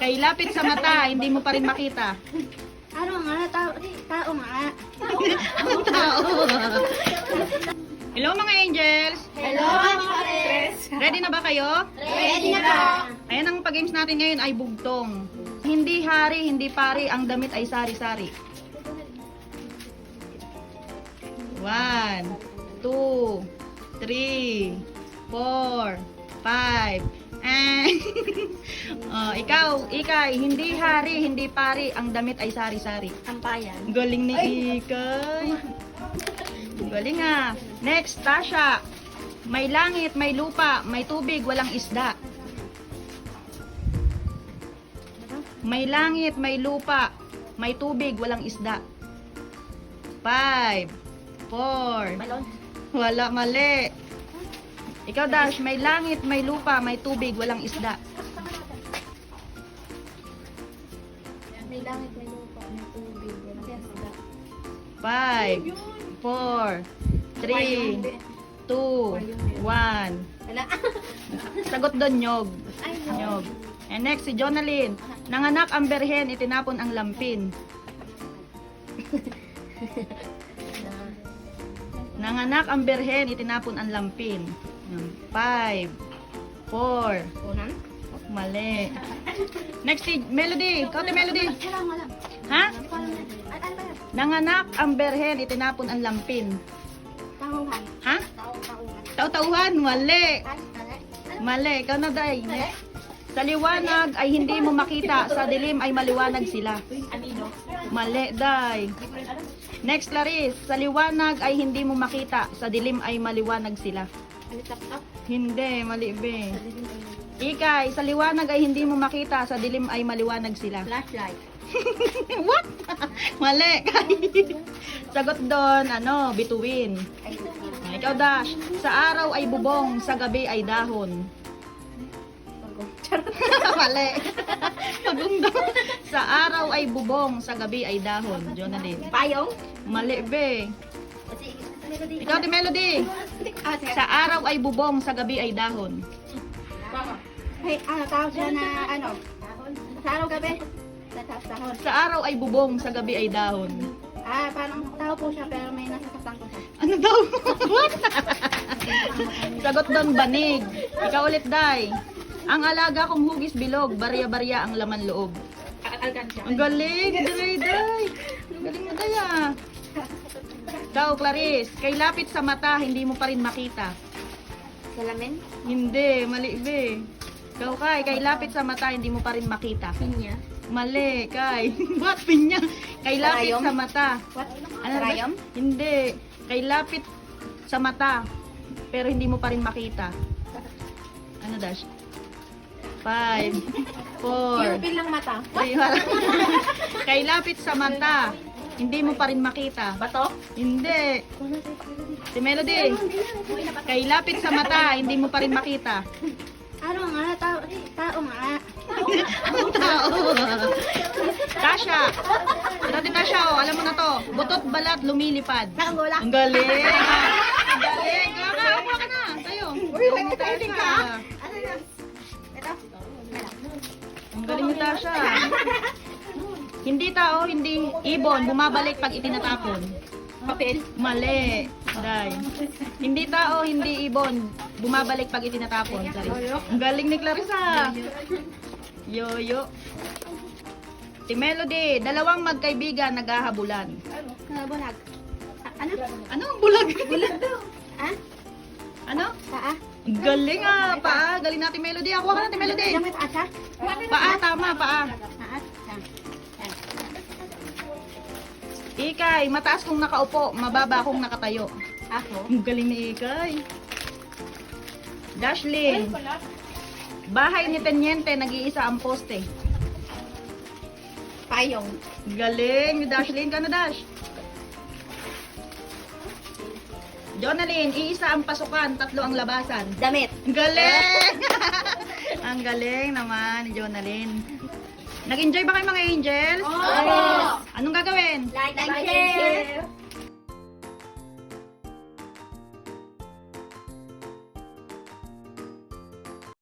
Kay lapit sa mata, hindi mo pa rin makita. Ano nga? Tao nga. Tao. Hello mga angels! Hello, Pares! Ready na ba kayo? Ready na ba? Ayan ang pag-games natin ngayon ay bugtong. Hindi hari, hindi pari, ang damit ay sari-sari. 1, 2, 3, 4, 5. Ikaw, Ikay, hindi hari, hindi pari, ang damit ay sari-sari. Sampayan. Galing ni Ikay. Galing ah. Next, Tasha. May langit, may lupa, may tubig, walang isda. May langit, may lupa, may tubig, walang isda. 5, 4. Balon. Wala, mali. Ikaw, Dash, may langit, may lupa, may tubig, walang isda. May langit, may lupa, may tubig, walang isda. 5, 4, 3, 2, 1. Wala. Sagot doon, nyog. Ay, Nyog. And next, si Jonalyn. Nanganak ang berhen, itinapon ang lampin. Nanganak ang berhen, itinapon ang lampin. 5, 4. Unan? Mali. Next, si Melody. Ikaw, Melody. Wala. Ha? Ano ba yan? Nanganak ang berhen, itinapon ang lampin. Tauhan. Ha? Tauhan. Tau-tauhan. Mali. Mali. Ikaw na, Day. Sa liwanag ay hindi mo makita, sa dilim ay maliwanag sila. Anino? Mali, Day. Next, Clarice. Sa liwanag ay hindi mo makita, sa dilim ay maliwanag sila. Alitap-tap? Hindi, mali, be. Ikay, sa liwanag ay hindi mo makita, sa dilim ay maliwanag sila. Flashlight. What? Mali, Kay. Sagot doon, bituin. Ikaw, Dash. Sa araw ay bubong, sa gabi ay dahon. Mali. Pagungdo. Sa araw ay bubong, sa gabi ay dahon. Jonalyn. Payong? Mali, be. Ikaw, di Melody. Sa araw ay bubong, sa gabi ay dahon. Hey, tawag siya na Sa araw gabi? Sa Sa araw ay bubong, sa gabi ay dahon. parang tao po siya pero may nasasaktan ko siya. Ano daw? What? Sagot doon, banig. Ikaw ulit, Day. Ang alaga kong hugis bilog, barya-barya ang laman loob. Ang galing, Day, Day. Ang galing mo, Day, ah. Ikaw, Clarice. Kay lapit sa mata, hindi mo pa rin makita. Salamin? Hindi, mali, be. Ikaw, kay lapit sa mata, hindi mo pa rin makita. Pinya? Mali, Kay. What, pinya? Kay lapit Karayom? sa mata. What? Ano ba? Karayom? Hindi. Kay lapit sa mata, pero hindi mo pa rin makita. Ano, Dash? 5, 4, Pupil ng mata. 3, Kay lapit sa mata, hindi mo pa rin makita. Bato? Hindi. Si Melody. Kay lapit sa mata, hindi mo pa rin makita. Ano nga? Tao nga. Ang tao. Tasha. Ito din Tasha, oh. Alam mo na to. Butot balat lumilipad. Nakagula. Ang galing. Ang galing. Kakakuha ka na. Tayo. Uy, nag-exciting ka. Ano na? Ito? Ang galing ni Tasha. Hindi tao, hindi ibon. Bumabalik pag itinatapon. Papel? Mali. Day. Hindi tao, hindi ibon. Bumabalik pag itinatapon. Sorry. Ang galing ni Clarissa. Yoyo. Si Melody, dalawang magkaibigan naghahabulan. Bulag. Ano? Ano ang bulag? Bulag daw. Ano? Paa? Ang galing ah, paa. Galing natin Melody. Ako ka natin Melody. Yung may paa siya? Paa, tama, paa. Paa? Yan. Ikay, mataas kong nakaupo, mababa kong nakatayo. Ako? Ang galing ni Ikay. Dashlyn, bahay ni Tenyente, nag-iisa ang poste. Payong. Galing ni Dashlyn. Ka na, Dash? Jonalyn, iisa ang pasukan, tatlo ang labasan. Damit. Ang galing! Ang galing naman ni Jonalyn. Nag-enjoy ba kayo mga angels? Oo! Anong gagawin? Like and share!